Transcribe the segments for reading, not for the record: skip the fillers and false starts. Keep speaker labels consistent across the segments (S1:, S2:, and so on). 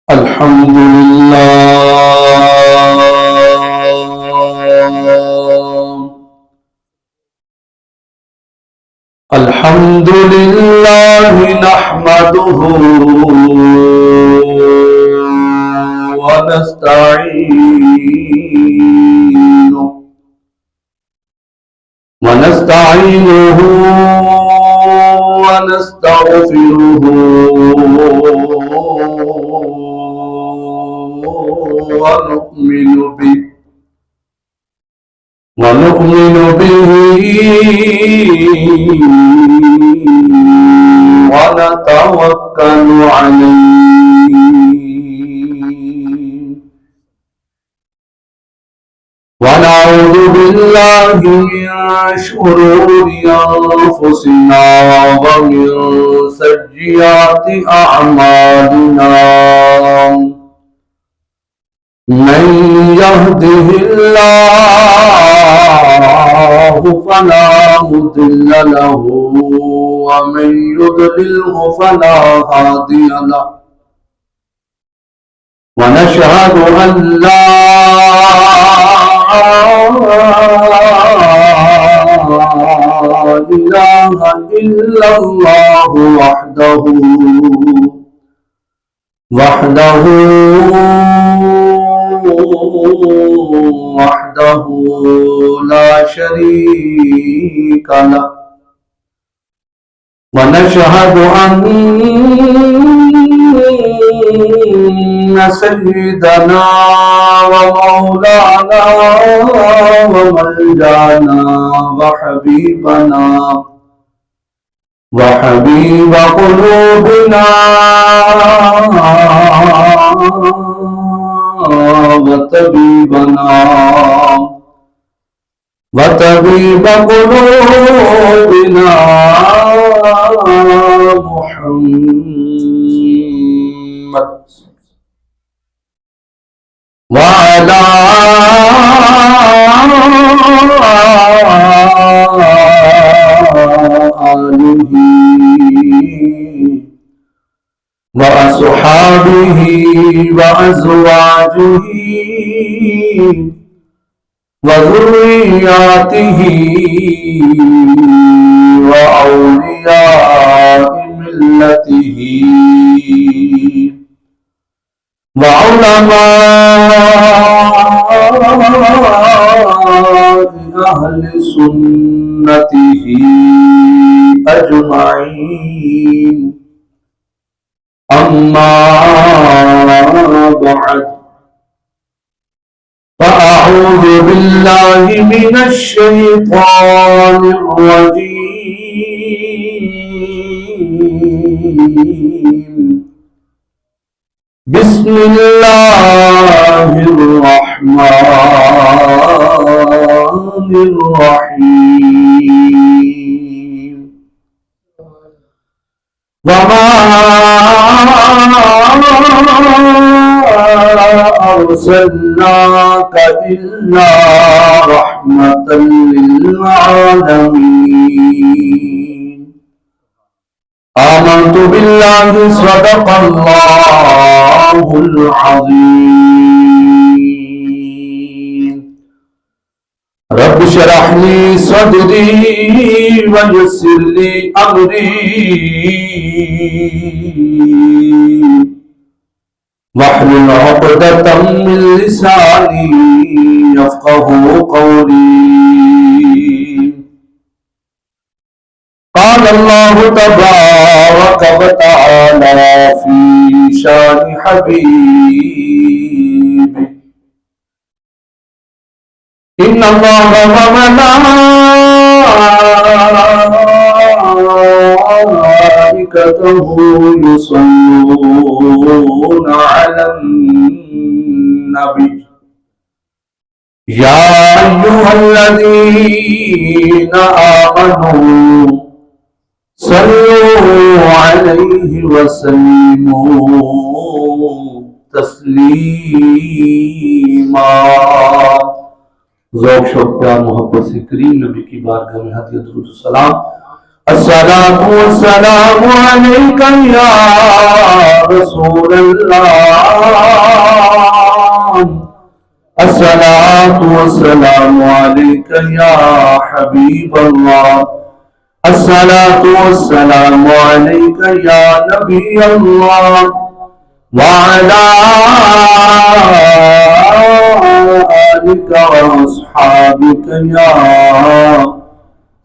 S1: अल्हम्दुलिल्लाह नहमदुहु व नस्तईनुहु व नस्तगफिरुहु व नु'मिनु बिही व नतवक्कलु अलैहि व नऊज़ु बिल्लाहि मिन शुरूरि अंफुसिना व मिन सय्यिआति अअमालिना मन यहदिहिल्लाहु फला मुदिल्ल लहु व मन युद्लिल्हु फला हादिय लहु व नशहदु अन ला इलाहा इल्लल्लाहु वहदहु ला शरीक लह व नशहदु अन्ना सय्यिदना व मौलाना व मलजाना व हबीबना वहबीब क़ुलूबिना वतबीब क़ुलूबिना मुहम्मद व अला आलिही व अस्हाबिही व अज़वाजिही व ज़ुर्रिय्यतिही व औलियाइ मिल्लतिही व उलमाइ अहले सुन्नतिही अजमाईन अम्मा बअद फ़अऊज़ु बिल्लाहि मिनश शैतानिर रजीम बिस्मिल्लाहिर रहमानिर रहीम वमा अर्सलनाका इल्ला रहमतल लिल आलमीन आमन्तु बिल्लाहि सदक़ल्लाहुल अज़ीम रब्बि इश्रह ली सदरी व यस्सिर ली अमरी वहलुल उक़दतम मिन लिसानी यफ़क़हू क़ौली क़ाल अल्लाहु तबारक व तआला फ़ी शानि हबीबिही इन्नल्लाह व मलाइकतहु युसल्लूना अलन नबी या अय्युहल्लज़ीना आमनू सल्लू अलैहि व सल्लिमू तस्लीमा। ज़ौक़ शौक़ प्यार मोहब्बत से करीम नबी की बारगाह में हदिया दुरूद सलाम अस्सलातु वस्सलामु अलैका या रसूल अल्लाह। अस्सलातु वस्सलामु अलैका या हबीब अल्लाह। अस्सलातु वस्सलामु अलैका या नबी अल्लाह। वअला आलिका व अस्हाबिका या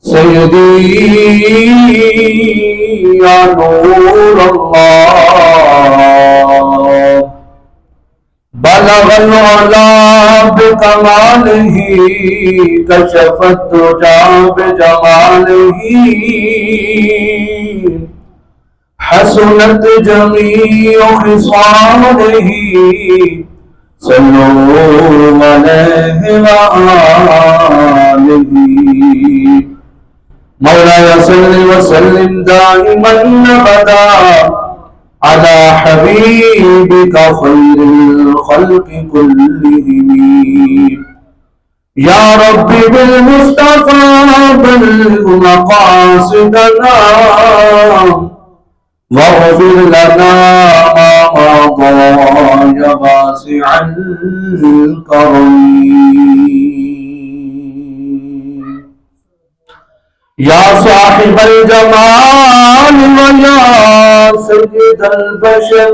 S1: सय्यदी या नूर अल्लाह। बलगल उला बिकमालिही कशफत दुजा बिजमालिही हसनत जमीउ खिसालिही सल्लू अलैहि व आलिही। मौलाया सल्लि व सल्लिम दाइमन अबदा अला हबीबिका खैरिल खल्क़ि कुल्लिहिम। या रब्बी बिल मुस्तफा बल्लिग मक़ासिदना वग़फिर लना मा मज़ा या वासिअल करम। या साहिबल जमाल व या सय्यदल बशर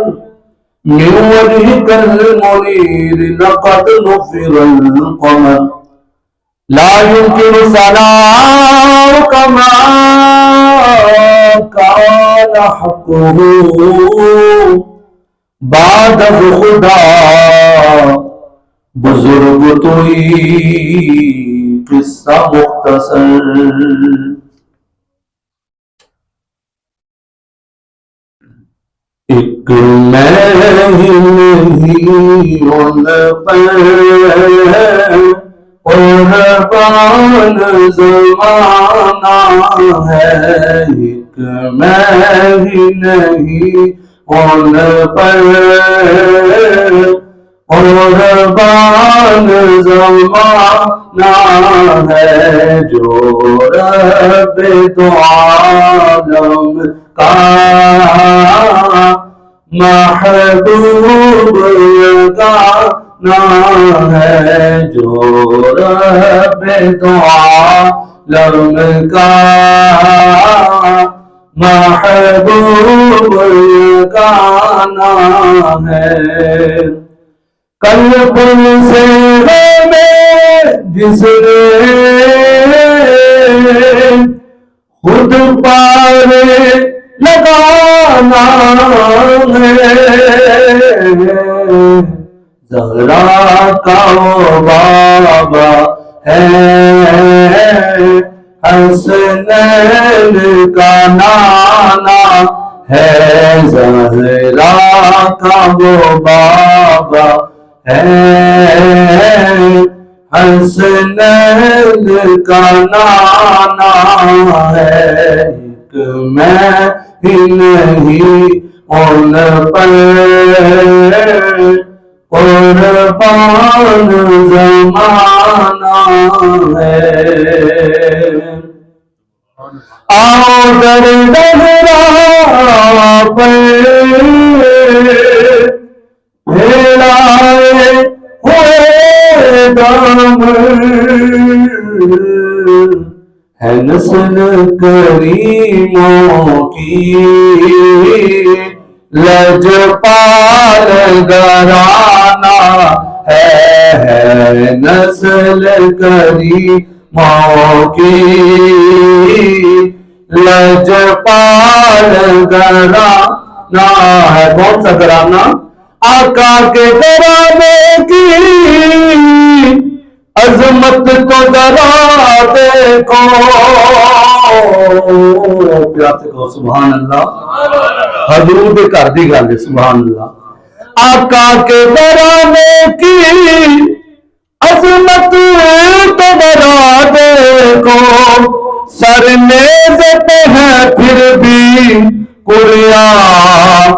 S1: मिन वजहिकल मुनीर लक़द नुफ़िरल क़मर। ला युमकिनु सनाउका मा कान हक़्क़ुहु बाद खुदा बुजुर्ग तुई किस्सा मुख्तसर। एक मैं ही नहीं उन पर कुर्बान ज़माना है। एक मैं ही नहीं उन पर कुर्बान ज़माना है। जो रब्बे दो आलम का महबूब गाना है। जो रब्बे दो आलम का महबूब गाना है। कल पुल से में जिसने खुद पार लगाना है। ज़हरा का बाबा है हसनैन का नाना है। ज़हरा का वो बाबा है हसनैन का नाना है। एक मैं ही नहीं उन पर कुर्बान ज़माना है। आओ दर दहरा पर फैलाए हुए दामन है नस्ल करीमों की लजपाल घराना है। नस्ल करीमों की लजपाल घराना है। कौन सा घराना? आका के घराने की अजमत तो जरा देखो। प्यार से कहो सुभान अल्लाह। हजूर के घर की गल है सुभान अल्लाह। आका के घराने की अजमत तो जरा देखो। सर नेज़ पे है फिर भी कुरान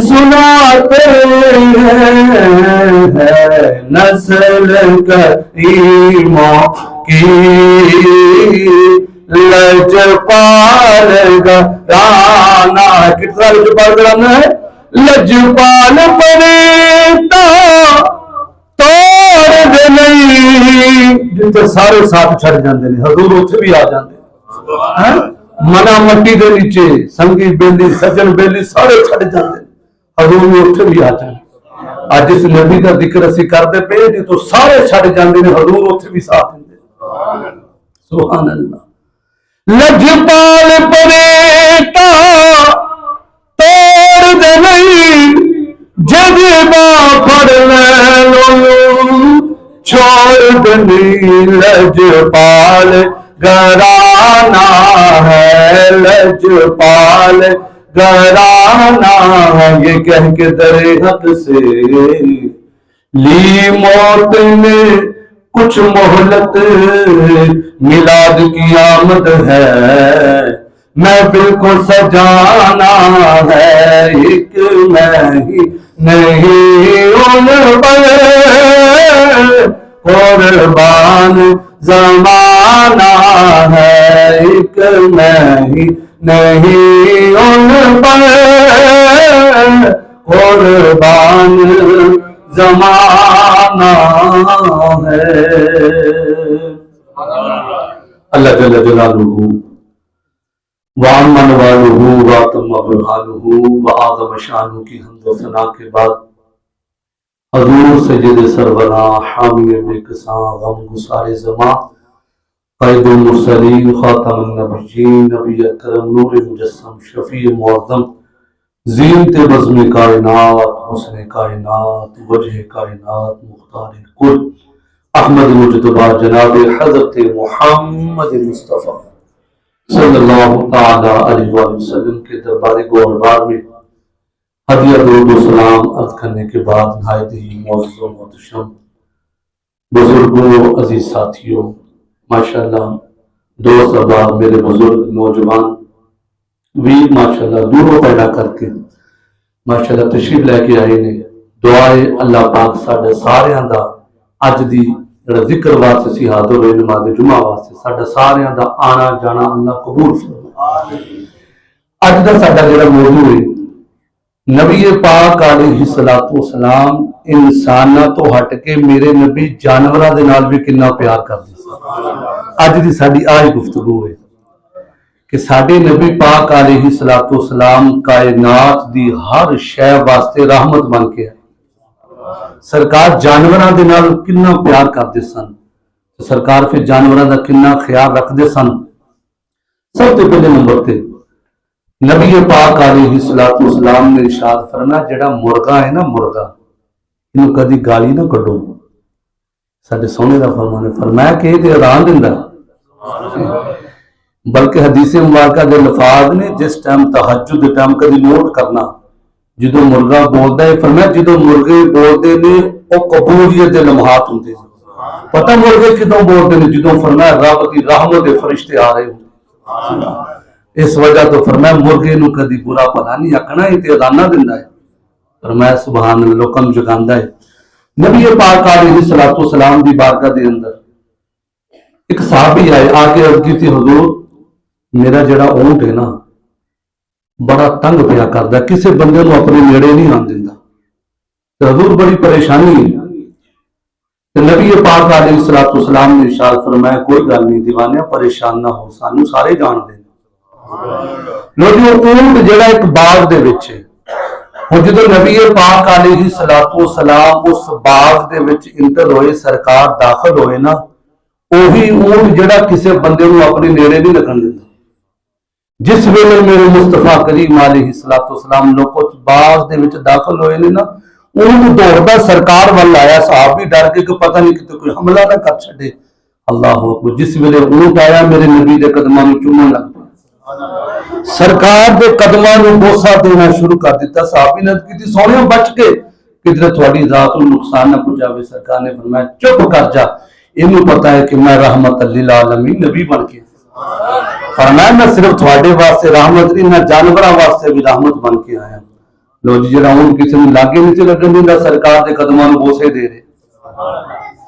S1: सुनाते हैं। नस्ल करीमों की लजपाल घराना। कितना लजपाल घराना है? लजपाल परेता तोड़ दे नहीं। जिथे सारे साथ छड़ जाते हैं हजूर उत्थे भी आ जाते हैं। मना मट्टी के नीचे संगी बेली सज्जन बेली सारे छड़ जाते हैं, हजूर भी उत्थे भी आ जाते। अज इस नबी का जिक्र असीं करते पे जी तो सारे छड़ जाते हैं, हजूर उत्थे भी साथ देंगे। सुभान अल्लाह। लजपाल परेता तोड़ दे नहीं, जज्बा फड़ लो छोड़ दे नहीं। लजपाल घराना है, लजपाल घराना है। ये कह के दरे हक से ली मौत ने कुछ मोहलत, मिलाद की आमद है, महफिल को सजाना है। एक मैं ही नहीं उन पर कुर्बान जमाना है। एक मैं ही नहीं उन पर कुर्बान जमाना है। अल्लाह जल्ल जलालुहु वामन वालुहु वातम अबहालुहु व आज़म शानु की हम्द सना के बाद हजूर सैयद सरवरा हामी बेकसा गम गुसारे ज़मा क़ाइदुल मुरसलीन खातमुन नबिय्यीन नबी अकरम नूर मुजस्सम शफी मुअज़्ज़म ज़ीनत बज़्म कायनात हुस्न कायनात वजह कायनात मुख्तार कुल अहमद मुजतबा जनाब हज़रत मुहम्मद मुस्तफ़ा सल्लल्लाहु तआला अलैहि वसल्लम के दरबार गोरबार में हदिया दुरूद सलाम अर्ज करने के बाद नहायत ही मौजूद मोहतरम बुजुर्गों अजीज साथियों, माशाअल्लाह दोस्त अहबाब मेरे बुजुर्ग नौजवान वीर माशाअल्लाह दूरों पैदा करके माशाअल्लाह तशरीफ लैके आए ने। दुआए अल्लाह पाक साडे सारियां दा अज दी जिहड़ा जिक्र वास्ते असीं हाज़र होए नमाज़ जुमा वास्ते साडा सारियां दा आना जाना अल्लाह कबूल फरमाए। अज दा साडा जिहड़ा मौजू है नबी पाक अलैहिस्सलातु वस्सलाम इंसाना तो हट के मेरे नबी जानवरां दे नाल भी कितना प्यार करदे सन। अज दी साडी आही गुफ्तगू है कि साडे नबी पाक अलैहिस्सलातु वस्सलाम कायनात दी हर शै वास्ते रहमत बन के है। सरकार जानवरां दे नाल कितना प्यार करदे सन, सरकार फिर जानवरां दा कितना ख्याल रखदे सन। सब तो पहले नंबर ते नबी पाक अलैहिस्सलातु वस्सलाम ने इरशाद फरमाया जेड़ा मुर्गा है ना, मुर्गा इनू कदी गाली ना कड्डो। साडे सोने दा फरमान है, फरमाया कि ये अज़ान दिंदा, बल्कि हदीस मुबारका दे लफाज ने जिस टाइम तहज्जुद दे टाइम कदी नोट करना जो मुर्गा बोलता है, फरमाया जो मुर्गे बोलते ने वो कबूलियत के लम्हात होंगे। पता मुर्गे कितों बोलते हैं? जो फरमाया रब की रहमत के फरिश्ते आ रहे हो। इस वजह तो फरमाया मुर्गे नू कदी बुरा भला नहीं आखना, ये अज़ाना दिंदा है। फरमाया सुभान अल्लाह, लोकां नू जगांदा है। नबी पाक अलैहिस्सलातु वस्सलाम दी बारगाह दे अंदर एक सहाबी आए, आके अर्ज की थी हुजूर मेरा जड़ा ऊंट है ना बड़ा तंग पिया करदा, किसी बंदे नू अपने नेड़े नहीं आन दिंदा। हुजूर बड़ी परेशानी है। नबी पाक अलैहिस्सलातु वस्सलाम ने इरशाद फरमाया कोई गल नहीं दीवानिया परेशान ना हो, सानू सारे जानदे लोग। ऊंट जिहड़ा एक बाग दे विच है, हुण जदों नबी पाक अलैहिस्सलातु वस्सलाम उस बाग दे विच इंटर होए, सरकार दाखिल होए ना, ओही ऊंट जिहड़ा किसी बंदे नू अपने नेड़े नहीं लगन दिंदा। जिस वेले मेरे मुस्तफा करीम अलैहिस्सलातु वस्सलाम लोगों बाग दे विच दाखिल होए ने ना, ऊंट दौड़दा सरकार वाल आया। सहाबी डर के कि पता नहीं किते कोई हमला ना कर छड़े। अल्लाह अकबर। जिस वेले ऊंट आया मेरे नबी दे कदमां नूं चूमण लग पिया, सरकार दे कदमां नूं बोसा देना शुरू कर दिता। सहाबी ने की सोहणिया बच के किधरे थोड़ी जात नूं नुकसान ना पहुंचावे। सरकार ने फरमाया चुप कर जा, इनू पता है कि मैं रहमत लिल आलमीन नबी बन के फरमाया मैं सिर्फ थोड़े वास्ते रहमत नहीं, मैं जानवरों वास्ते भी रहमत बन के आया। लो जी जरा हूं किसी ने लागे नहीं लगन दिंदा, सरकार के कदमां नूं बोसे दे रहे।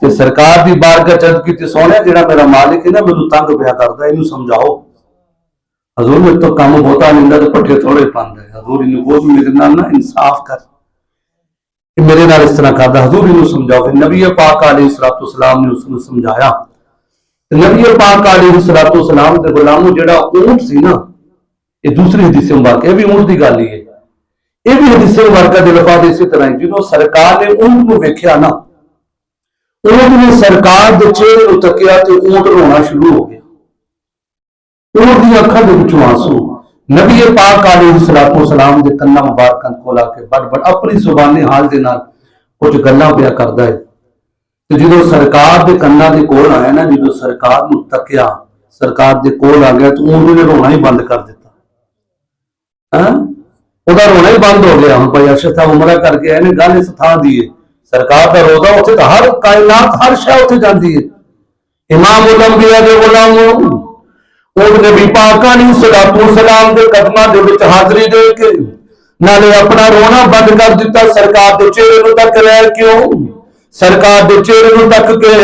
S1: ते सरकार की बारगाह चर्ज की सोने जिहड़ा मेरा मालिक है ना मैनू तंग पिया करता इनू समझाओ हजूर मेरे तो काम बहुता नहीं तो पट्ठे थोड़े पांदा है हजूर इनू बहुत मेरे नाल ना इंसाफ कर कि मेरे नाल इस तरह करदा हजूर इनू समझाओ। फिर नबी पाक अलैहिस्सलाम ने उसको समझाया। नबी पाक अलैहिस्सलाम दे गुलामों जिहड़ा ऊंट सी ना ये दूसरी हदीस मुबारक ये भी ऊंट की गल ही है ये भी हदीस मुबारक दे लफाज इसी तरह जो सरकार ने ऊंट को वेख्या ना ऊंट ने सरकार के चेहरे को तकिया तो ऊंट रोना शुरू हो गया ऊंट दी अखां दे विचों आंसू नबी पाक अलैहिस्सलाम दे कन्ना मुबारकां कोल आके बड़ बड़ अपनी जुबानी हाल दे नाल कुछ गल्लां पिया करदा है ते जो सरकार दे कन्ना दे कोल आया ना जो सरकार नूं तकिया सरकार दे कोल आ गया तो ऊंट ने रोना ही बंद कर दिता हां ਉਹਦਾ रोना ही बंद हो गया। हम भाई अरशद साहब उमरा करके आए ने गल इस थां दी है सरकार का रोजा उत्थे तो हर कायनात हर शय उत्थे जांदी है। इमाम उल अंबिया दे गुलाम उह नबी पाक अलैहिस्सलाम दे कदमां दे विच हाज़री दे के नाले अपना रोना बंद कर दिता सरकार दे चेहरे नूं तक रह क्यों सरकार दे चेहरे नूं तक के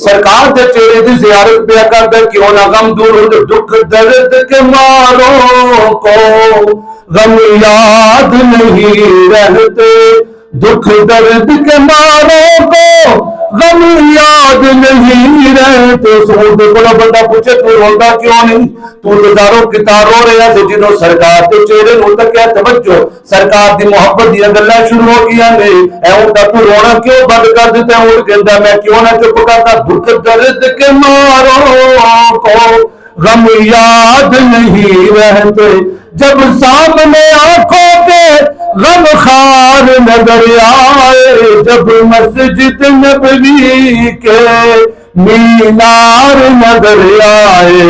S1: सरकार दे चेहरे दी ज़ियारत पिया करदा क्यों ना गम दूर हो दुख दर्द के मारों को गम याद नहीं रहते दुख दर्द के मारों को गम याद नहीं रहते। सूद को बंदा पूछे तू रोंदा क्यों नहीं तू हजारों कितारों रहा से जिन्हों सरकार के चेहरे नूं तकिया तवज्जो सरकार की मोहब्बत दी गल्लां शुरू हो गई ने ऐ तू रोना क्यों बंद कर दिता उठ कहंदा मैं क्यों ना चुप करता दुख दर्द के मारों को गम याद नहीं रहते जब सामने आंखों के गम खार नजर आए जब मस्जिद नबवी के मीनार नजर आए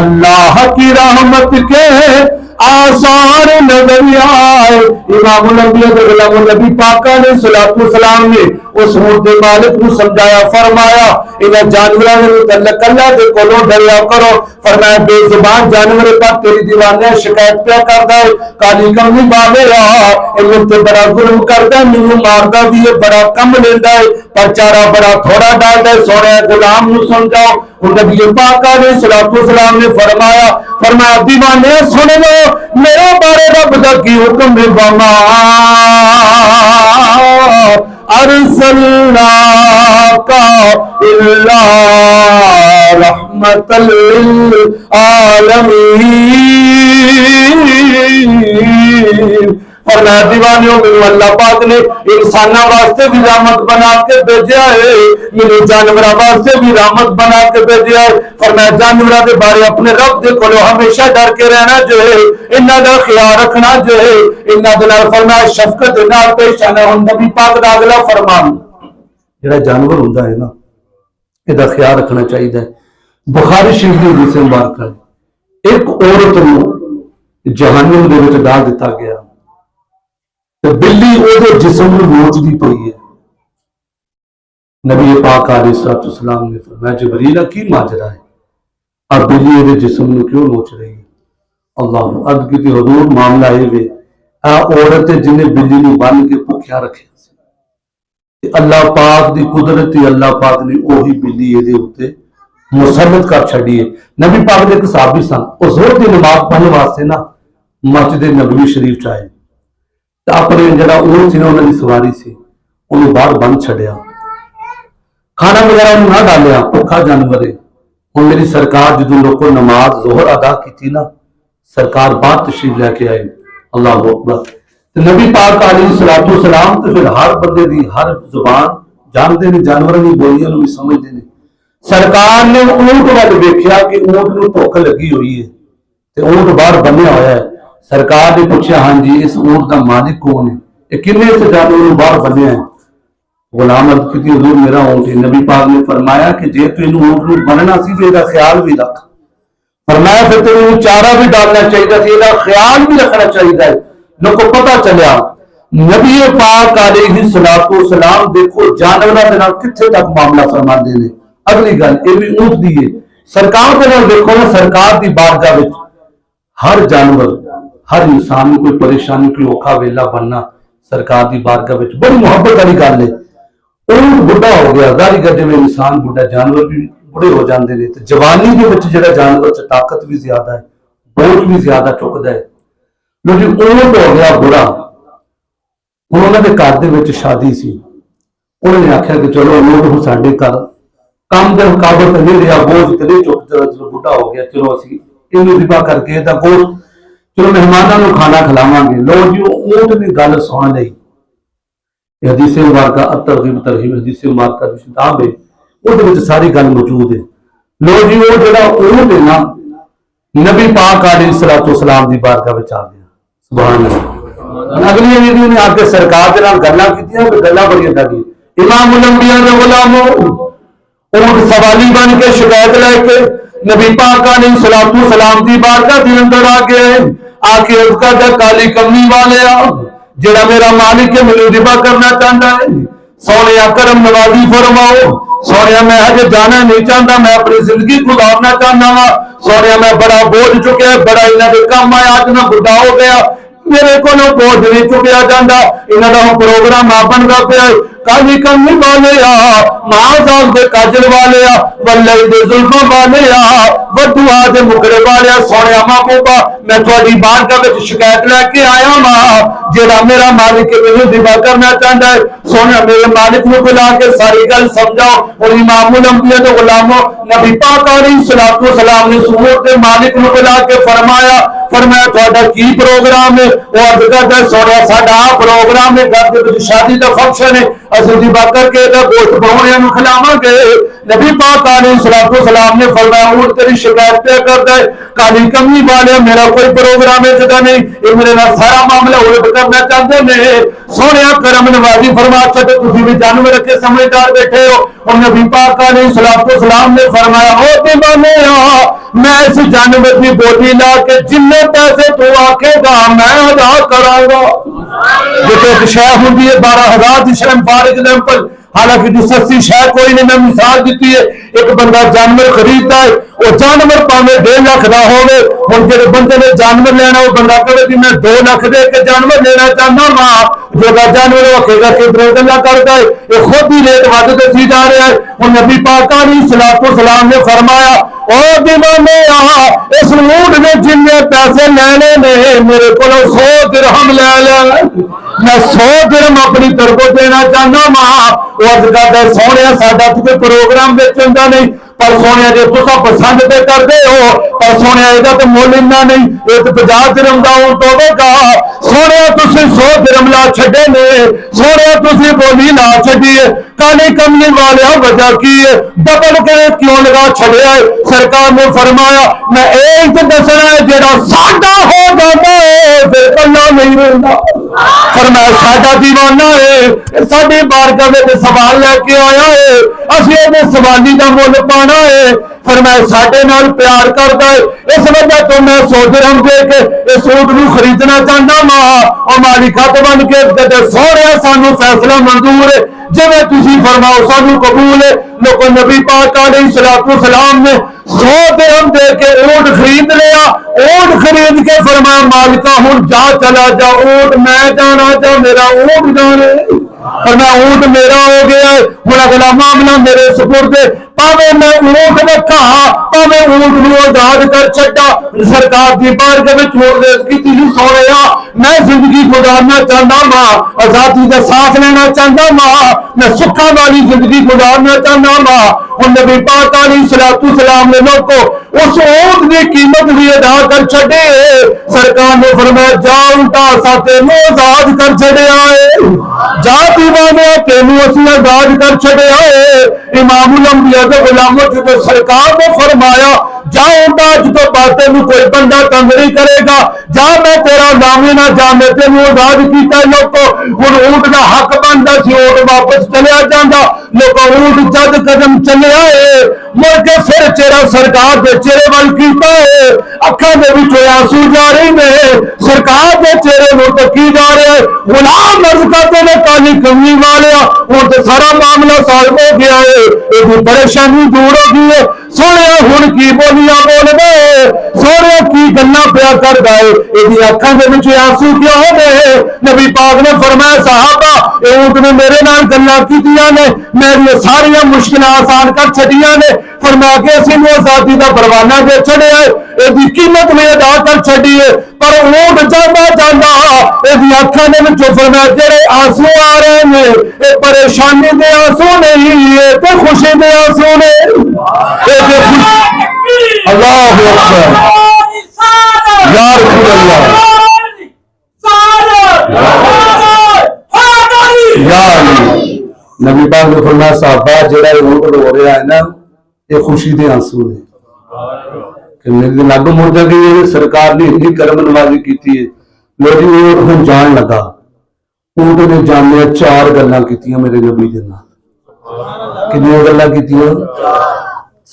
S1: अल्लाह की रहमत के आसार नजर आए। इमाम उल अंबिया दे गुलाम नबी पाक अलैहिस्सलाम ने उस ऊंट दे मालिक को समझाया फरमाया इन्हां जानवरां दे मुतल्लक अल्लाह दे कोलों डरिया करो फरमाया बेजुबान जानवर पर तेरी दीवाने शिकायत पे करदा है काली कमी बावे इन्हां ते बड़ा जुल्म करदा मैनू मारदा भी है बड़ा कम लेंदा है पर चारा बड़ा थोड़ा डालदा है सोने गुलाम नू समझाओ। नबी पाक अलैहिस्सलाम ने फरमाया दीवाने सुन लो मेरे बारे रब दा की हुक्म है वमा अरसलनाका इल्ला रहमतल लिल आलमीन। और दीवानियों में अल्लाह पाक ने इंसाना वास्ते भी रहमत बना के भेजा है मेरे जानवरों वास्ते भी रहमत बना के भेजा है। फरमाया जानवरों के बारे अपने रब दे कोलों हमेशा डर के रहना जो है इन्हां दा ख्याल रखना जो है इन्हां दे नाल फरमाया शफकत दे नाल पेश आना। नबी पाक दा अगला फरमान जेड़ा जानवर हुंदा है ना इहदा ख्याल रखना चाहिए। बुखारी शरीफ दी हदीस मुबारक है एक औरत नूं जहन्नम दे विच डाल दिता गया तो बिल्ली ओदे जिस्म नूं नोचदी पई है। नबी पाक अलैहिस्सलाम ने फरमाया जिब्रील की माजरा है और बिल्ली ओदे जिस्म नूं क्यों नोच रही है। अल्लाह अर्ज की हुजूर मामला ये वे आ औरत जिन्हें बिल्ली नूं बन के भुखिया रखिया सी अल्लाह पाक दी कुदरत अल्लाह पाक ने ओही बिल्ली इहदे उत्ते मुसल्लत कर छड़ी है। नबी पाक दे एक सहाबी सन ओ ज़ोहर दी नमाज पढ़ने वास्ते ना मस्जिद नबवी शरीफ च आए अपने जरा ऊंट सी ना उन्होंने सवारी सी उन्होंने बाहर बंद छड़िया खाना वगैरह ना डालिया भुखा जानवर है। हम मेरी सरकार जो लोगों नमाज जोहर अदा की ना सरकार बाहर तशरीफ लैके आए अल्लाह अकबर तो नबी पाक अलैहिस्सलाम तो फिर हर बंदे की हर जुबान जानते हैं जानवरों की बोलियां भी समझते हैं। सरकार ने ऊंट वाल वेख्या कि ऊंट नूं भुख लगी हुई है तो ऊंट बाहर बन्निया होया है। सरकार ने पूछा हाँ जी इस ऊंट का मालिक कौन है ये किन्ने इस जानवर बाहर बन्निया है। गुलाम अर्ज की हुजूर मेरा ऊंट है। नबी पाक ने फरमाया कि जे तू इन्हू ऊंट नूं बनना सी तो इसका ख्याल भी रख फरमाया फिर तेन चारा भी डालना चाहिए इसका ख्याल भी रखना चाहिए। लोगों को पता चलिया नबी पाक अलैहिस्सलाम देखो जानवरों के नाल कित्थे तक मामला फरमाते हैं। अगली गल ये भी ऊंट दी है सरकार के नाल देखो ना सरकार की बारगाह विच हर जानवर हर इंसान कोई परेशानी कोई औखा वेला बनना सरकार की बारगाह विच बड़ी मुहब्बत वाली गल है। ऊंट बुढ़ा हो गया, जारी कर जिवें इंसान बुढ़ा, जानवर भी बुढ़े हो जाते हैं। तो जवानी के विच जिहड़ा जानवर च ताकत भी ज्यादा है, बोझ भी ज्यादा चुकता है। लो जी, ऊंट हो गया बुढ़ा। हुण उन्हां दे घर दे विच शादी सी, उन्होंने आख्या कि चलो ऊंट हुण साडे घर काम के मुकाबले तो नहीं रहा, बोझ तो नहीं चुकता, चलो बुढ़ा हो गया, चलो असीं इहनूं रिबा करके इहदा गोश्त चलो मेहमानां नूं खाना खिलावांगे। लो जी, ऊंट ने गल सुन लई। हदीस मुबारका तरगीब तरहीब हदीस मुबारका की किताब है, उहदे विच सारी गल मौजूद है। लो जी, वो जिहड़ा ऊंट है ना, नबी पाक अलैहिस्सलातु वस्सलाम दी बारगाह विच आ गया। सुभान अल्लाह। अगली वीडियो ने आके सरकार दे नाल गल्लां कीतियां, गल्लां बड़ियां कीतियां। इमामुल अंबिया दे गुलामो, ऊंट सवाली बन के शिकायत लेके नबी पाक अलैहिस्सलातु वस्सलाम दी बारगाह दे अंदर आ गए। आके उसका दा काली कमली वाले जेड़ा मेरा मालिक है मैनू रिबा करना चाहता है, सोने करम नवाजी फरमाओ। सोने मैं अजे जाना नहीं चाहता, मैं अपनी जिंदगी गुजारना चाहता वा। सोने मैं बड़ा बोझ चुके, बड़ा इन्हों के काम आया, अज मैं बुढ़ा हो गया, मेरे को बोझ नहीं चुकया जाता, इन्हों का प्रोग्राम आ बनता पाया। काली कमी वाले महाजाब के काजल वाले वल्ले दे जुल्फों वाले वधुआ दे मुकरे वाले सोने महबूबा, मैं थोड़ी बारगाह विच शिकायत लैके आया वा। जेड़ा मेरा मालिक मैनू रिबा करना चाहता है, सोने मेरे मालिक नूं बुला के सारी गल समझाओ। और इमामुल अंबिया दे गुलामो, नबी पाक अलैहिस्सलातु वस्सलाम ने सूरत के मालिक नूं बुला के फरमाया तुहाडा की प्रोग्राम है? वो अर्ज करदा सोने साडा प्रोग्राम है, घर दे विच शादी दा फंक्शन है, असीं रिबा करके दा गोश्त परोणियां नूं खिलावांगे। नबी पाक अलैहिस्सलातु वस्सलाम ने फरमाया ऊंट तेरी शिकायत पे करदा है, काली कमी वाले मेरा कोई प्रोग्राम है जदा नहीं, ये मेरे नाल सारा मामला उलट करना चाहते ने। सोने करम नवाजी फरमा छड्डो, तुसीं भी जानवर रखे समझदार बैठे हो। और नबी पाक अलैहिस्सलातु वस्सलाम ने फरमाया ओ दीवाने, मैं इस जानवर की बोली ला के जिन्ने पैसे तू आखेगा मैं अदा करांगा। जो एक शह होंगी है 12,000 की शह फॉर एग्जाम्पल, हालांकि जो सस्ती शह कोई नहीं, मैं मिसाल दी है। एक बंदा जानवर खरीदता है, वो जानवर भावे 1.5 लाख का होवे, हुण जिहड़े बंदे ने जानवर लेना वो बंदा कहे कि मैं 2 लाख दे के जानवर लेना चाहना वा, जो जानवर रखेगा किधरों गल्लां करदा है, ये खुद ही रेट वध दसी जा रहा है। हुण नबी पाक अलैहिस्सलातु वस्सलाम ने फरमाया ओ दीवाने, इस ऊंट ने जिन्ने पैसे लेने ने मेरे को 100 दिरहम ले ले, मैं 100 दिरहम अपनी तरफों देना चाहना वा। सोने साडा कोई प्रोग्राम बेचन का नहीं, पर सोने जो तुम पसंद पे करते हो, पर सोने इसका तो मुल इन्ना नहीं, ये तो 50 दिरहम का ऊंट होगा। सोने तुम 100 दिरहम ला छे ने, सोने तुम बोली ला छी है। काली कमली वाले वजह की है, डबल के क्यों लगा छड़िया है? सरकार ने फरमाया मैं एक दसना है जेड़ा साडा हो जाता है फिर कल्ला नहीं रहता। फरमाया साडा दीवाना है, साडी बारगाह में सवाल लेके आया है, असं सवाली का मुल पाना है। फरमाया साडे नाल प्यार करता है, इस वजह तो मैं 100 दिरहम दे के इस ऊंट नूं खरीदना चाहता वा। और मालिक हथ बन के सोहणिया सानू फैसला मंजूर है, जिवें तुसीं फरमाओ सानू कबूल है। लोगों नबी पाक अलैहिस्सलातु वस्सलाम ने 100 दिरहम दे के ऊंट खरीद लिया। ऊंट खरीद के फरमाया मालिका हुण जा चला जा, ऊंट मैं जाना जा, मेरा ऊंट जाने। फरमाया ऊंट मेरा हो गया है, हुण अगला मामला मेरे सुपुर्द है। भावे मैं ऊंट रखा, भावे ऊंट नूं आजाद कर छड्डा, सरकार की बारगाह विच की सोहणिया मैं जिंदगी गुजारना चाहता वा, आजादी का साथ लेना चाहता वा, मैं सुखा वाली जिंदगी गुजारना चाहता वा। हुण नबी पाक अलैहिस्सलातु वस्सलाम ने लोगों उस ऊंट की कीमत भी अदा कर छड्डी। सरकार ने फरमाया जा ऊंटा असां तैनूं आजाद कर छड्डिया है, जा दीवाने तैनूं असीं आजाद कर छड्डिया है। इमामुल अंबिया दे गुलामों जो सरकार ने फरमाया जा ऊंटा अज तो बाद तैनूं कोई बंदा तंग नहीं करेगा, जा मैं तेरा नामे ना जा, मैं तैनूं आजाद कीता। लोगों हुण ऊंट का हक बनता सी, ऊंट वापस चलिया जांदा। लोगों ऊंट चद कदम चलिया है, मुड़ के फिर चेहरा सरकार के चेहरे वाल कीता है, अखां दे विचों आंसू जा रहे ने, सरकार के चेहरे नूं तकी जा रहा है। गुलाम अर्ज करते ने काली कमी वाले हुण ते सारा मामला सॉल्व हो गया है, ये परेशानी दूर हो गई है। सोने हुण की बोलियां बोल गए, सोने की गल्लां प्या कर गए, ये अखां दे विच आंसू क्यों हो गए? नबी पाक ने फरमाया साहबा
S2: ऊंट ने मेरे नाल गल्लां कीतियां ने, मेरी सारियां मुश्किलां आसान कर छड़ियां ने। फरमाया कि असीं आजादी का परवाना दे छड़िया, इसकी कीमत भी अदा कर छड़ी है। पर ऊंट जांदा जांदा इसदी अखां दे विचों फरमाया जेड़े आंसू आ रहे ने ये परेशानी दे आंसू नहीं, ये तो खुशी दे आंसू ने। अल्लाह अकबर, या रसूल अल्लाह, या नबी पाक ने फरमाया साहबा जेड़ा ऊंट रो रहा है ना, ये खुशी दे आंसू ने। मेरे लागू मुड़ गई सरकार ने इतनी करम नवाजी की है। लो जी ऊंट हम जान लगा, ऊंट ने जाने 4 गल्लां कीतियां मेरे नबी दे नाल। कितनी गल्लां कीतियां?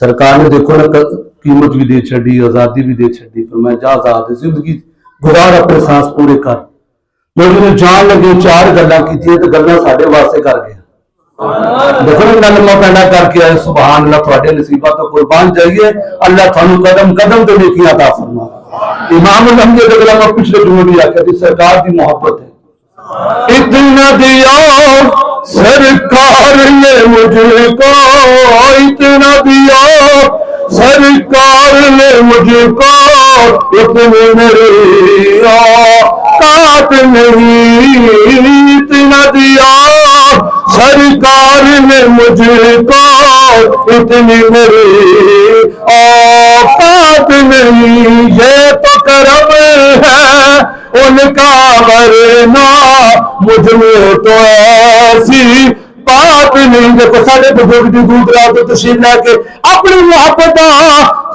S2: सरकार ने देखो ना कीमत भी दे छड़ी, आजादी भी दे छड़ी। फिर मैं जा आजाद जिंदगी गुजार अपने सांस पूरे कर। लोग ने जान लगे 4 गल्लां कीतियां तो गल्लां साडे वास्ते कर गया। देखो ना कलमा पैदा करके आए, सुभान अल्लाह, थोड़े नसीबा तो कुर्बान जाइए। अल्लाह थानू कदम कदम तो नेकियां अता फरमा। इमाम अहमद के कलमा पिछले जुमे भी आख्या थी सरकार की मोहब्बत है। इतना दिया सरकार ने मुझको, इतना दिया सरकार ने मुझको, इतनी मेरी औकात नहीं। इतना दिया सरकार ने मुझको, इतनी मेरी औकात नहीं। ये तो करम है उनका, वरना मुझ में तो ऐसी बात नहीं। देखो साढ़े बुजुर्ग भी दूर दराज तो तशरीफ लैके अपनी मुहब्बत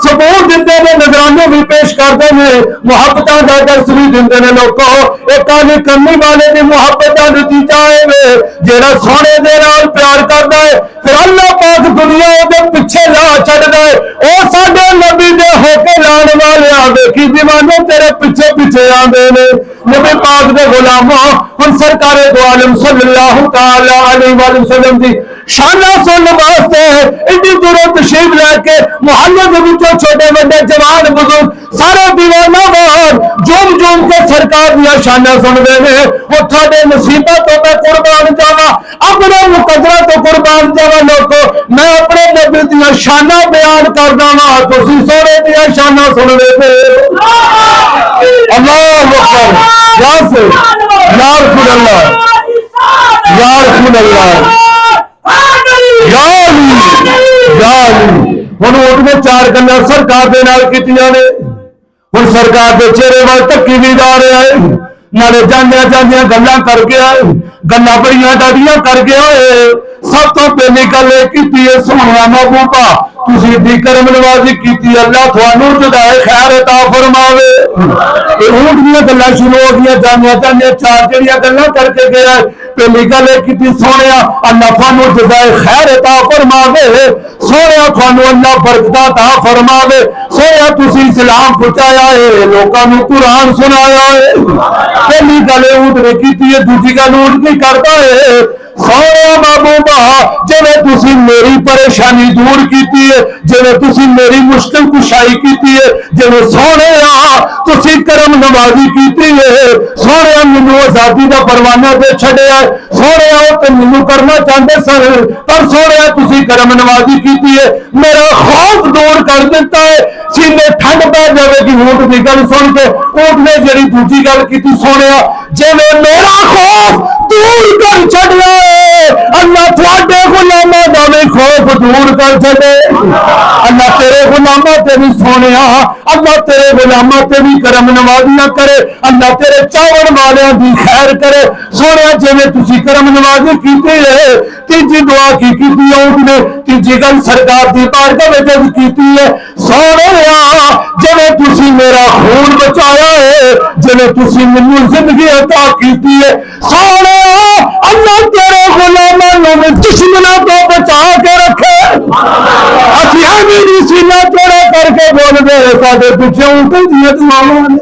S2: सबूत देते हैं, नजराने भी पेश करते हैं, मुहब्बत का दर्स भी देते हैं। लोगों एक काली कमी वाले की मुहब्बत का नतीजा है जेड़ा सोने दे नाल प्यार करता है, फिर अल्लाह पाक दुनिया के पिछे ला छड्डदा है। ओ साडे नबी दे होके लाने वाले देखी दीवाने तेरे पिछे पिछे आंदे ने। नबी पाक दे गुलामों हुन सरकार दो आलम सल्लल्लाहु तआला अलैहि वसल्लम दी शाना सुनने वास्ते इतनी दूरों तशरीफ लैके मुहल्ले के विचों छोटे बड़े जवान बुजुर्ग सारे दीवाना वार झूम झूम के सरकार दिया शाना सुनते हैं। वो थोड़े मुसीबत तो मैं कुर्बान जावा, अपने मुकदरा तो कुर्बान जावा। लोगों मैं अपने नबी दिया शाना बयान कर दवा, तुसी सोने दिया शाना सुन लेते। अल्लाह अकबर, या रसूल अल्लाह, या रसूल अल्लाह, हुण उठने 4 गल्लां सरकार दे नाल कीतियां ने। हुण सरकार के चेहरे वाल धक्की भी जा रहा है, नाले जानिया जानिया गल्लां कर गया, गल्लां बड़ियां डाडियां कर गया है। सब तो पहली गल की सोहणिया महबूबा तुसी दी करम नवाजी की, अल्लाह थानू जुदाए खैर अता फरमावे। ऊंट दियां गल्लां शुरू हो गई, जानिया जानिया 4 जड़ियां गल्लां करके गया। पहली गल की सोहणिया अल्लाह थानू जुदाए खैर अता फरमावे, सोहणिया थानू अल्लाह बरकत अता फरमावे। सोहणिया तुसी इस्लाम पहुंचाया है, लोकां नू कुरान सुनाया है। पहली गल ऊंट ने की, दूजी गल ऊंट की करता है सोहणिया महबूबा जिवें तुसी मेरी परेशानी दूर की है, जिवें तुसी मेरी मुश्किल कुशाई की है, जिवें सोहणिया तुसी करम नवाजी की है। सोहणिया मैनू आजादी का परवाना दे छड़िया, सोहणिया ते मैनू करना चाहते सन पर सोहणिया तुसी करम नवाजी की है, मेरा खौफ दूर कर दिता है। सीने ठंड पै जाएगी ऊंट की गल सुन के। ऊंट ने जी दूजी गल की सोहणिया जिवें मेरा खौफ दूर कर छड़िया अल्लाह थोड़े गुलामां दा भी खौफ दूर कर छड़े। अल्लाह तेरे गुलामां ते भी सोहणिया, अल्लाह तेरे गुलामां ते भी करम नवाजियां करे, अल्लाह तेरे चावण वालियां दी खैर करे। सोहणिया जिवें तुसी करम नवाजी कीती है, तीजी दुआ की ऊंट ने तीजी गल सरकार दी बारगाह विच कीती है। सोहणिया जिवें तुसी मेरा खून बचाया है, जिवें तुसी मैनू जिंदगी अता कीती है, सोहणिया अल्लाह तेरे गुलामां नूं दुश्मनां तो बचा के रखे। असीं मेरी सीना चौड़ा करके बोलदे साडे पिछे ऊंट दियां दुआवां ने,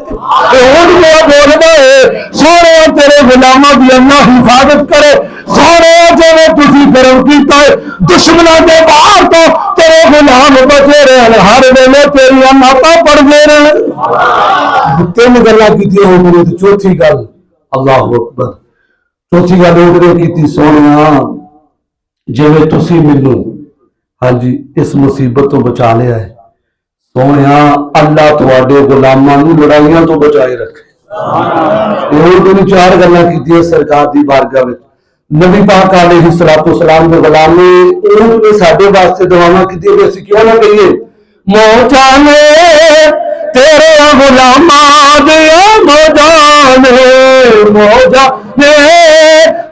S2: ऊंट मेरा बोलदा है सोहणिया तेरे गुलामां दी अल्लाह हिफाजत करे। सोहणिया जिवें तुसी करम कीता है, दुश्मनां दे बाहर तो तेरे गुलाम बचे रहन, हर वेले तेरियां नातां पढ़दे रहन। 3 गल्लां कीतियां होंदियां ते चौथी गल अल्लाहु अकबर चौथी गल उन्होंने की सोनिया जिवें तुसीं मैनू हाँ जी इस मुसीबत तो बचा लिया है सोनिया अल्लाह तुहाडे गुलामां नूं लड़ाइयां तो बचाए रखे। और तुम चार गल्लां कीतियां सरकार दी बारगाह विच नबी पाक अलैहि सलातो सलाम दे गुलाम ने उन्होंने साडे वास्ते दुआवां कीतियां कि असीं क्यों ना कहिए मौजां ने तेरे गुलामां दियां मौजां ने मौजां ने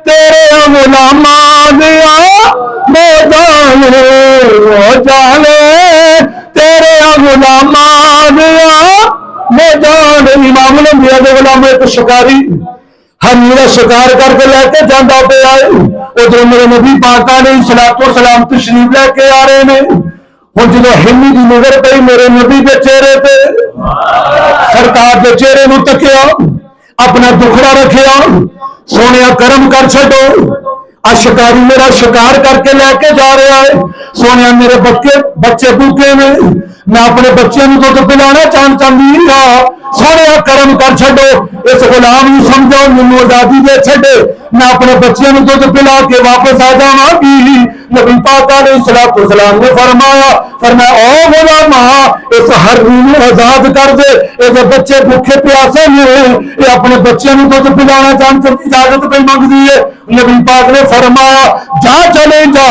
S2: तेरे गुलामां दियां मौजां ने मौजां ने तेरे गुलामां दियां मौजां ने। इमाम अंबिया दे गुलाम एक शिकारी हानी का शिकार करके लैके जाता पे आए उधर मेरे नबी पाक अलैहि सलातो सलाम तशरीफ लैके आ रहे ने हुण जो हिमी की नजर पई मेरे नबी के चेहरे पे सरकार के चेहरे नूं तकिया अपना दुखड़ा रखिया सोनिया कर्म कर छो आ शिकारी मेरा शिकार करके लैके जा रहा है सोनिया मेरे बच्चे भूखे ने मैं अपने बच्चों को दुध पिलाना चाहती हाँ सोनिया कर्म कर छो इस गुलाम नूं समझो मैनूं आजादी दे छे मैं अपने बच्चों को दुध पिला के वापस आ जावांगी। नबी पाक अलैहि सलातो सलाम ने फरमाया ओ गुलामा इस हरनी नूं आजाद कर दे ये बच्चे भूखे प्यासे ने ये अपने बच्चों को दुध पिलाना चाहती इजाजत पे मंगदी है। नबी पाक ने फरमाया जा चले जा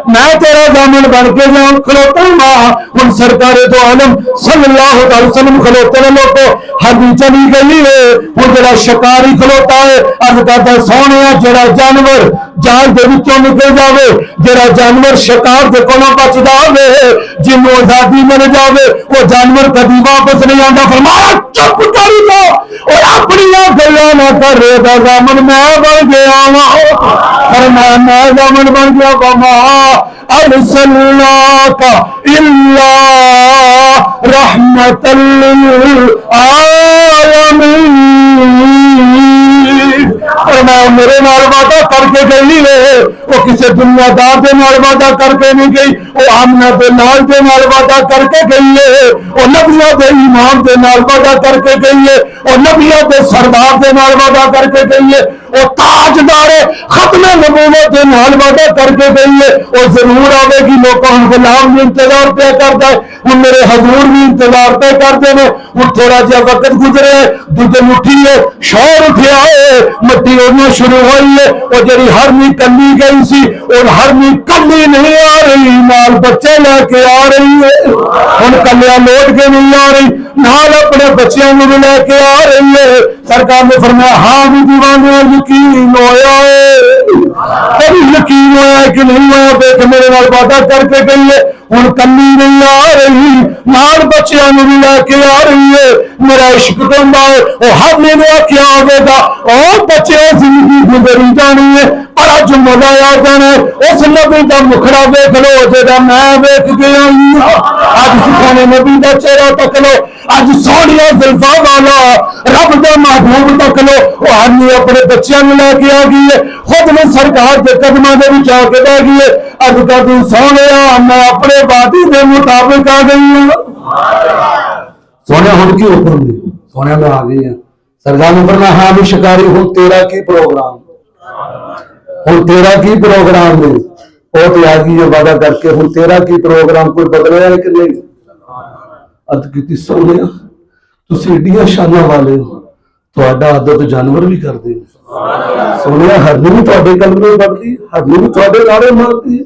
S2: मैं तेरा दामन बन के जाऊं खलोता मां उन सरकार तो आलम सल्लल्लाहु अलैहि वसल्लम खलोते ने लोगों हरनी चली गई है वो जरा शिकारी खलोता है अर्ज करता सोने जरा जानवर जाल दे विचों निकल जावे जरा जानवर शिकार दे कोलों बच जावे जिन्हों आजादी मिल जावे वो जानवर कभी वापस नहीं आता। फरमाया चुप कर लो और अपनी गल्लां ना कर दामन मैं बन गया फरमाया मैं दामन बन गया वमा अर्सलनाका इल्ला रहमतल लिल आलमीन। फरमाया मेरे नाल वादा करके गई है वो किसी दुनियादार के नाल वादा करके नहीं गई वो आमना के नाल के नाल वादा करके गई है वो नबियों के ईमान के नाल वादा करके गई है वो नबियों के सरदार के नाल वादा करके गई है वो ताजदार खत्म नबूवत के नाल वादा करके गई है वो जरूर आवेगी। लोगों गुलाम भी इंतजार पे करता है वो मेरे हजूर भी इंतजार पे करते हैं वो थोड़ा जहा वक्त गुजरे दुध उठी है शोर उठा है मट्टी उड़ना शुरू हुई है वो जी हरनी कली गई सी और हरनी कली नहीं आ रही नाल बच्चे लेके आ रही है हम कलिया लौट के नहीं आ रही नाल अपने बच्चों को भी लेके आ रही है। सरकार ने फरमाया हाँ भी दीवाने यकीन होया है कभी यकीन होया है कि नहीं होया देख मेरे नाल वादा करके गई है हुण कली नहीं आ रही नाल बच्चों को भी लेके आ रही है मेरा इश्क कहता है वो हर मेरे क्या होगा और बच्चे जिंदगी गुजरी जानी है पर अज मजा आ जाना है उस नबी का मुखड़ा वेख लो जेड़ा मैं वेख गया अज सोने नबी का चेहरा तक लो अज सोनिया जुल्फा वाला रब का महबूब तक लो वो हरनी अपने बच्चों को लेके आ गई है खुद ने सरकार के कदमों के विच आके रह गई है अज का तू सोने मैं अपने वादे के मुताबिक आ गई हूं। सोने हुण की हुक्म है सोने में आ गई है सरकार ने फरमाया हाँ भी शिकारी हुण तेरा की प्रोग्राम हुण तेरा की प्रोग्राम है वो तो आ गई है वादा करके हुण तेरा की प्रोग्राम कोई बदलिया है कि नहीं अद की सोने तुसीं एडियां शानां वाले हो तुहाडा आदत जानवर भी करते सोने हरनी भी तुहाडे कलमे बढ़ती हरनी भी तुहाडे नारे मारती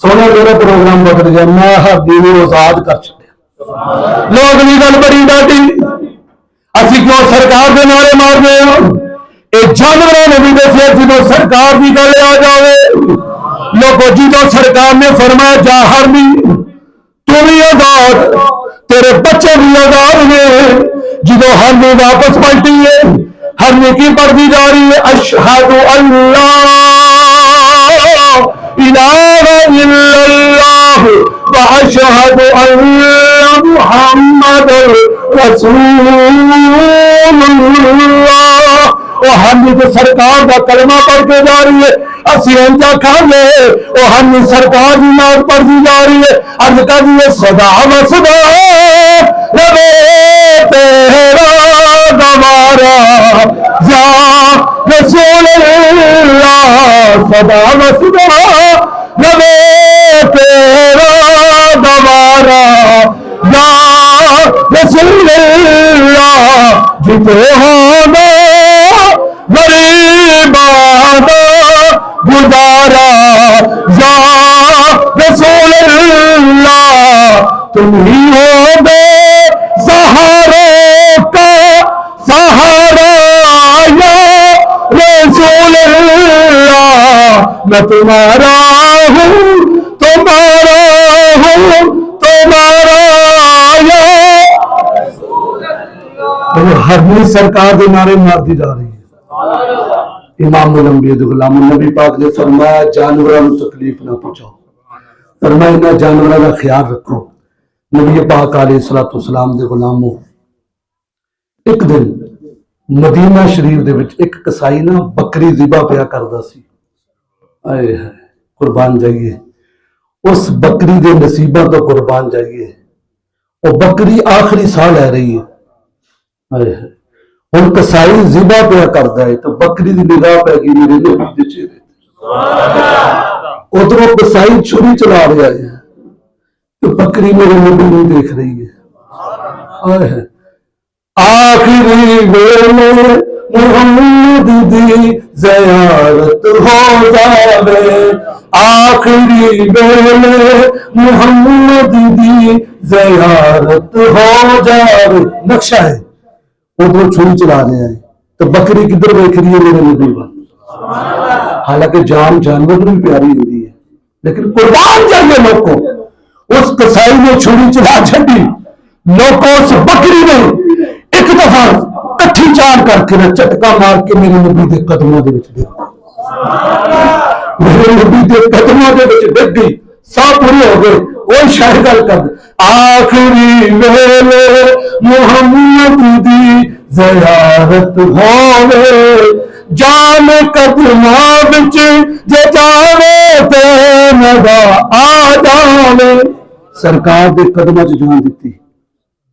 S2: सोने मेरा प्रोग्राम बदल गया मैं हरनी नूं आजाद कर छड्डिया लोग भी गल बड़ी डाटी असीं क्यों सरकार के नारे मारते हैं ये जानवरों ने भी दसिया जो सरकार की गल आ जाए लोगों जो सरकार ने फरमाया जा हरनी तू भी आजाद तेरे बच्चे भी आजाद ने जो हरनी वापस पलटी है हरनी की पढ़ती जा रही है अशहदु अल्लाह इलाहा इल्लल्लाह व अशहदु अन्ना मुहम्मदुर रसूलुल्लाह वो हरनी तो सरकार का कलमा पढ़ के जा रही है असी इंजा खाने वो हरनी सरकार की नाम पढ़ती जा रही है अर्ज कर दी सदा वसदा रवे तेरा गवारा या रसूल अल्लाह सदा वसदा नबे तेरा दवारा या रसूल अल्लाह जिते होना गरीबाना गुजारा या रसूल अल्लाह तुम ही हो दे सहारों का सहारा या रसूल अल्लाह मैं तुम्हारा हूँ तुम्हारा हूँ तुम्हारा या हरनी सरकार के नारे मारती जा रही है। इमाम लंबी गुलाम नबी पाक ने फरमाया जानवरों को तकलीफ ना पहुंचाओ, फरमाया इन्हां जानवरों का ख्याल रखो। नबी पाक अलैहिस्सलातु वस्सलाम दे गुलामों, एक दिन मदीना शरीफ दे विच एक कसाई ना बकरी ज़िबा पिया करदा सी। आए हाय कुर्बान जाइए, उस बकरी दे नसीबां तो कुर्बान जाइए। वो बकरी आखिरी साह लै रही है। हुण कसाई ज़िबा पिया करदा है तो बकरी की निगाह पै गई मेरे नबी दे चेहरे ते। उधरों कसाई छुरी चला रहा है तो बकरी मेरे नबी को देख रही है। आखिरी वेले मुहम्मद दी ज़ियारत हो जावे, आखिरी वेले मुहम्मद दी ज़ियारत हो जावे। नक्शा है, उधर छुरी चला रहे हैं तो बकरी किधर देख रही है मेरे नबी पर। हालांकि जान जानवर भी प्यारी होती है, लेकिन कुर्बान जाइए लोगों, उस कसाई ने छुरी चला छड़ी, लोगों उस बकरी ने एक दफा कट्ठी चार करके ना झटका मार के मेरे नबी के कदमों के विच डिग, मेरे नबी के कदमों के विच डिग गई। साह पूरे हो गए। वो शायद गल कर आखिरी वेले मुहम्मद दी ज़ियारत होवे, जान कदमां विच जे जावे ते नदा आ जावे। सरकार दे कदमां च जान दिती।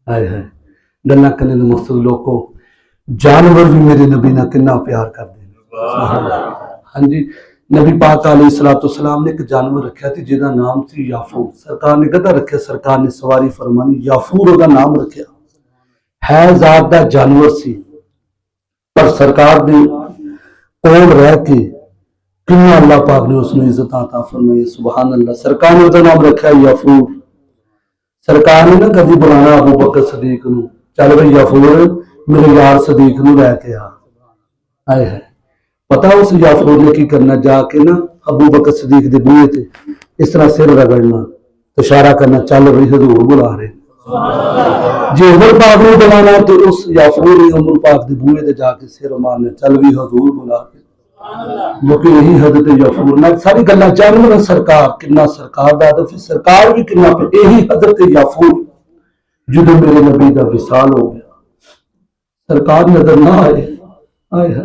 S2: हाय हाय गल्ला करने का मकसद लोगों, जानवर भी मेरे नबी ना कितना प्यार करते हैं। हाँ जी, नबी पाक अलैहिस्सलातु वस्सलाम ने एक जानवर रखा थी जिसका नाम थी याफूर। सरकार ने गधा रखा, सरकार ने सवारी फरमानी, याफूर उसका नाम रखा। है जात दा जानवर सी, पर सरकार ने कोल रह के कितना अल्लाह पाक ने उसने इज्जत अता फरमाई। सुभान अल्लाह। सरकार ने उसका नाम रखा याफूर। सरकार ने ना कभी बुलाना अबू बकर सदीक नूं, चल भाई याफूर मेरे यार सदीक नूं लैके आ। आए है पता उस याफूर ने की करना, जाके ना अबू बकर सदीक दे बूहे ते इस तरह सिर रगड़ना, इशारा करना, चल भाई हजूर बुला रहे। जे उमर पाक नूं बुलाना तो उस याफूर ने उमर पाक दे बूहे ते जाके सिर मारना, चल भी हजूर बुला रहे। क्योंकि यही हजरत याफूर ना सारी गल्ला जानवर सरकार कितना सरकार दा अदब, सरकार भी कितना पे यही हजरत याफूर जो मेरे नबी का विसाल हो गया। सरकार नजर ना आए, आए है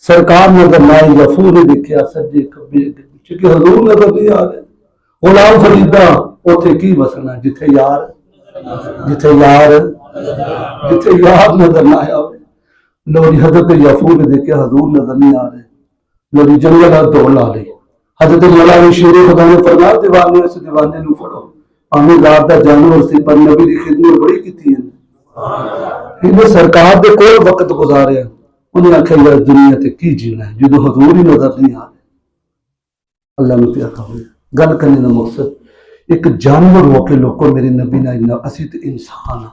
S2: सरकार नजर ना आई। याफूर ने देखा सज्जे खब्बे पीछे कि हजूर नजर नहीं आ रहे। गुलाम फरीदा उथे की बसना जिथे यार, जिथे यार, जिथे यार नजर ना आया। लो जी हजरत याफूर ने देखा हजूर नजर नहीं आ रहे, लो जी जंगल दौड़ ला ली। हजरत मौला शेर खुदा ने फरमाया दीवाने उस दीवाने नूं फड़ो, भावें रात दा जानवर सी पर नबी दी खिदमत बड़ी कीती है। इन्हें सरकार दे कोल वक्त गुजारिया, उन्हें आख्या यार दुनिया ते की जीना है जो हजूर ही नजर नहीं आ रहे। अल्लाह ने प्यारा हो गल करने का मकसद एक जानवर होके लोगों मेरे नबी ना इन्ना, असी ते इंसान हां।